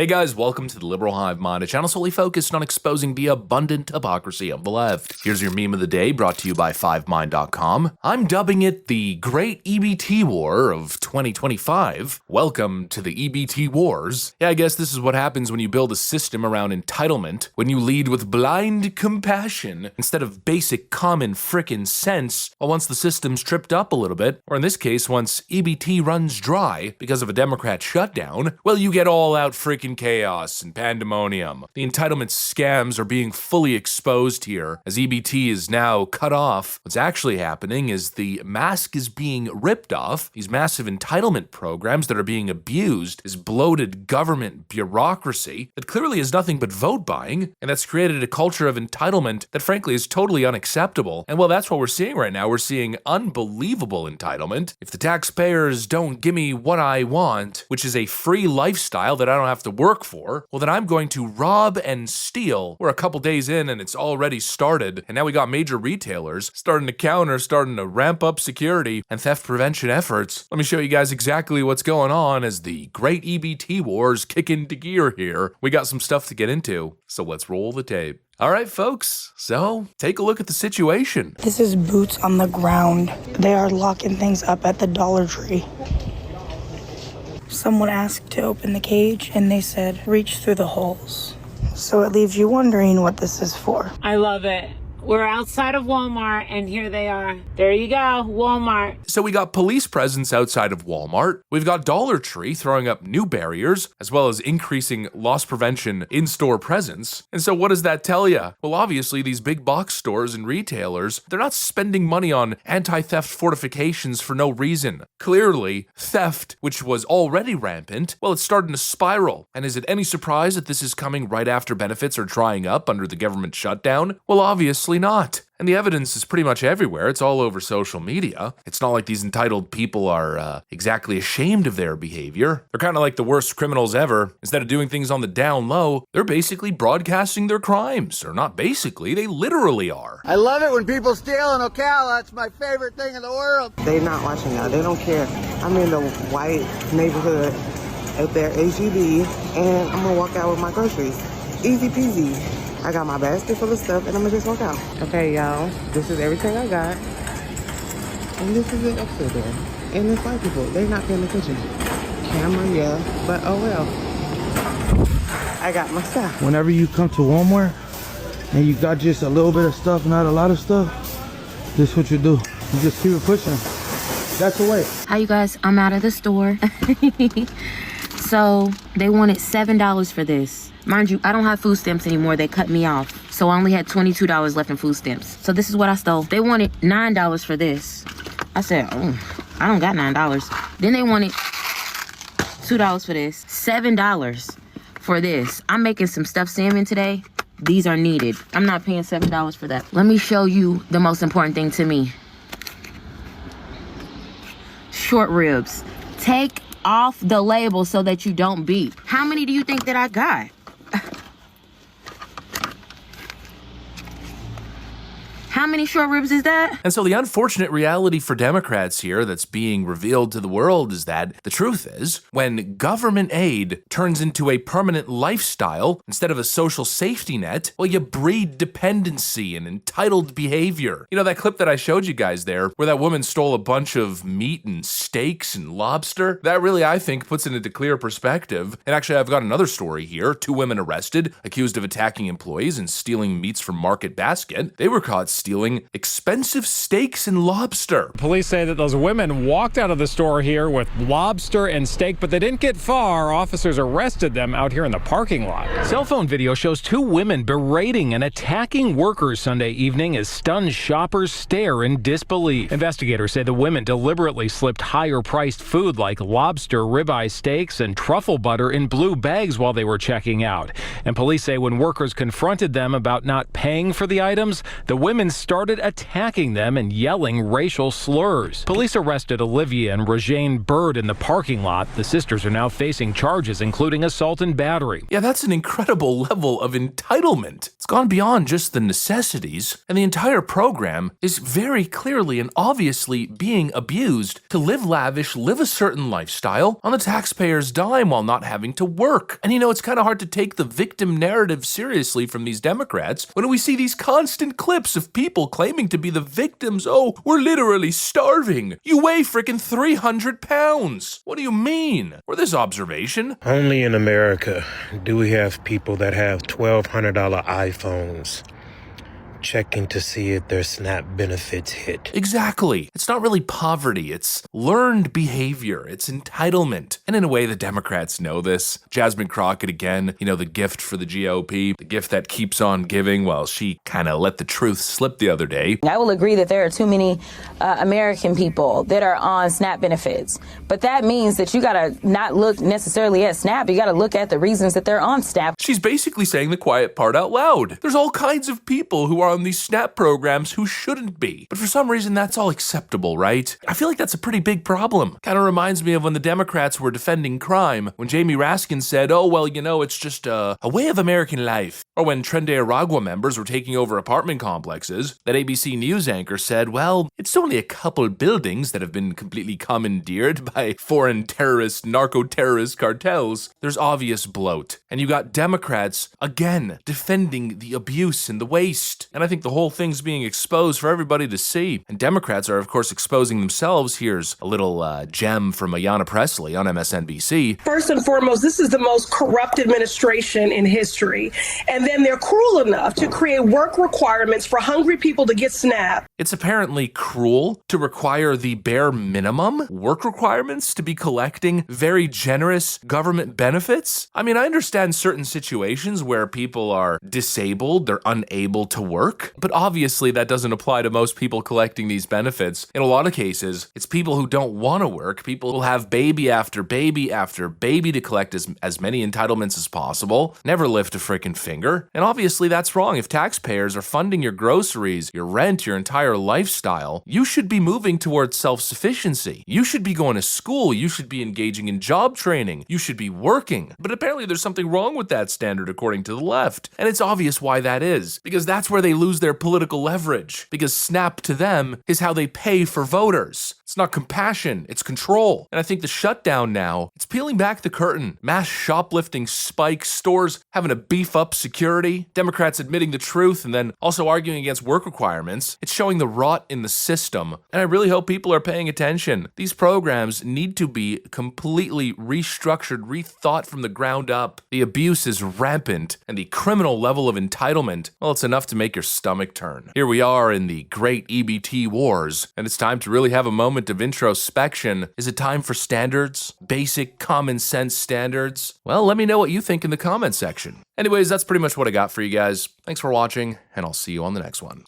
Hey guys, welcome to the Liberal Hive Mind, a channel solely focused on exposing the abundant hypocrisy of the left. Here's your meme of the day, brought to you by FiveMind.com. I'm dubbing it the Great EBT War of 2025. Welcome to the EBT Wars. Yeah, I guess this is what happens when you build a system around entitlement, when you lead with blind compassion instead of basic common frickin' sense, well, once the system's tripped up a little bit, or in this case, once EBT runs dry because of a Democrat shutdown, well, you get all out frickin' chaos and pandemonium. The entitlement scams are being fully exposed here, as EBT is now cut off. What's actually happening is the mask is being ripped off. These massive entitlement programs that are being abused is bloated government bureaucracy that clearly is nothing but vote buying, and that's created a culture of entitlement that frankly is totally unacceptable. And well, that's what we're seeing right now. We're seeing unbelievable entitlement. If the taxpayers don't give me what I want, which is a free lifestyle that I don't have to work for, well then I'm going to rob and steal. We're a couple days in and it's already started, and now we got major retailers starting to ramp up security and theft prevention efforts. Let me show you guys exactly what's going on as the Great EBT Wars kick into gear here. We got some stuff to get into, so let's roll the tape. All right, folks, so take a look at the situation. This is boots on the ground. They are locking things up at the Dollar Tree. Someone asked to open the cage and they said, reach through the holes. So it leaves you wondering what this is for. I love it. We're outside of Walmart, and here they are. There you go, Walmart. So we got police presence outside of Walmart. We've got Dollar Tree throwing up new barriers, as well as increasing loss prevention in-store presence. And so what does that tell you? Well, obviously, these big box stores and retailers, they're not spending money on anti-theft fortifications for no reason. Clearly, theft, which was already rampant, well, it's starting to spiral. And is it any surprise that this is coming right after benefits are drying up under the government shutdown? Well, obviously not. And the evidence is pretty much everywhere. It's all over social media. It's not like these entitled people are exactly ashamed of their behavior. They're kind of like the worst criminals ever. Instead of doing things on the down low, they're basically broadcasting their crimes. Or not basically, they literally are. I love it when people steal in Ocala. That's my favorite thing in the world. They're not watching now. They don't care. I'm in the white neighborhood at their HEB, and I'm gonna walk out with my groceries. Easy peasy. I got my basket full of stuff, and I'm gonna just walk out. Okay, y'all, this is everything I got. And this is it upstairs there. And it's white people, they're not paying attention. Camera, yeah, but oh well. I got my stuff. Whenever you come to Walmart, and you got just a little bit of stuff, not a lot of stuff, this is what you do. You just keep it pushing. That's the way. Hi, you guys, I'm out of the store. So, they wanted $7 for this. Mind you, I don't have food stamps anymore. They cut me off. So I only had $22 left in food stamps. So this is what I stole. They wanted $9 for this. I said, I don't got $9. Then they wanted $2 for this. $7 for this. I'm making some stuffed salmon today. These are needed. I'm not paying $7 for that. Let me show you the most important thing to me. Short ribs. Take off the label so that you don't beep. How many do you think that I got? How many short ribs is that? And so the unfortunate reality for Democrats here that's being revealed to the world is that the truth is, when government aid turns into a permanent lifestyle instead of a social safety net, well, you breed dependency and entitled behavior. You know that clip that I showed you guys there, where that woman stole a bunch of meat and steaks and lobster? That really, I think, puts it into clear perspective. And actually, I've got another story here. 2 women arrested, accused of attacking employees and stealing meats from Market Basket. They were caught stealing expensive steaks and lobster. Police say that those women walked out of the store here with lobster and steak, but they didn't get far. Officers arrested them out here in the parking lot. Cell phone video shows 2 women berating and attacking workers Sunday evening as stunned shoppers stare in disbelief. Investigators say the women deliberately slipped higher-priced food like lobster, ribeye steaks, and truffle butter in blue bags while they were checking out. And police say when workers confronted them about not paying for the items, the women started attacking them and yelling racial slurs. Police arrested Olivia and Regine Bird in the parking lot. The sisters are now facing charges, including assault and battery. Yeah, that's an incredible level of entitlement. It's gone beyond just the necessities, and the entire program is very clearly and obviously being abused to live lavish, live a certain lifestyle on the taxpayer's dime while not having to work. And you know, it's kind of hard to take the victim narrative seriously from these Democrats when we see these constant clips of people claiming to be the victims. Oh, we're literally starving. You weigh frickin' 300 pounds. What do you mean? Or this observation? Only in America do we have people that have $1,200 iPhones checking to see if their SNAP benefits hit. Exactly. It's not really poverty. It's learned behavior. It's entitlement. And in a way, the Democrats know this. Jasmine Crockett again, you know, the gift for the GOP, the gift that keeps on giving. Well, she kind of let the truth slip the other day. I will agree that there are too many American people that are on SNAP benefits. But that means that you got to not look necessarily at SNAP. You got to look at the reasons that they're on SNAP. She's basically saying the quiet part out loud. There's all kinds of people who are on these SNAP programs who shouldn't be. But for some reason, that's all acceptable, right? I feel like that's a pretty big problem. Kind of reminds me of when the Democrats were defending crime, when Jamie Raskin said, oh, well, you know, it's just a way of American life. Or when Tren de Aragua members were taking over apartment complexes, that ABC News anchor said, well, it's only a couple buildings that have been completely commandeered by foreign terrorist, narco-terrorist cartels. There's obvious bloat. And you got Democrats, again, defending the abuse and the waste. And I think the whole thing's being exposed for everybody to see. And Democrats are, of course, exposing themselves. Here's a little gem from Ayanna Pressley on MSNBC. First and foremost, this is the most corrupt administration in history. And then they're cruel enough to create work requirements for hungry people to get SNAP. It's apparently cruel to require the bare minimum work requirements to be collecting very generous government benefits. I mean, I understand certain situations where people are disabled, they're unable to work, but obviously that doesn't apply to most people collecting these benefits. In a lot of cases, it's people who don't want to work, people who have baby after baby after baby to collect as many entitlements as possible, never lift a freaking finger. And obviously that's wrong. If taxpayers are funding your groceries, your rent, your entire lifestyle, you should be moving towards self-sufficiency. You should be going to school. You should be engaging in job training. You should be working. But apparently there's something wrong with that standard according to the left. And it's obvious why that is. Because that's where they lose their political leverage. Because SNAP to them is how they pay for voters. It's not compassion, it's control. And I think the shutdown now, it's peeling back the curtain. Mass shoplifting spikes, stores having to beef up security, Democrats admitting the truth and then also arguing against work requirements. It's showing the rot in the system. And I really hope people are paying attention. These programs need to be completely restructured, rethought from the ground up. The abuse is rampant, and the criminal level of entitlement, well, it's enough to make your stomach turn. Here we are in the great EBT wars, and it's time to really have a moment of introspection. Is it time for standards? Basic common sense standards? Well, let me know what you think in the comment section. Anyways, that's pretty much what I got for you guys. Thanks for watching, and I'll see you on the next one.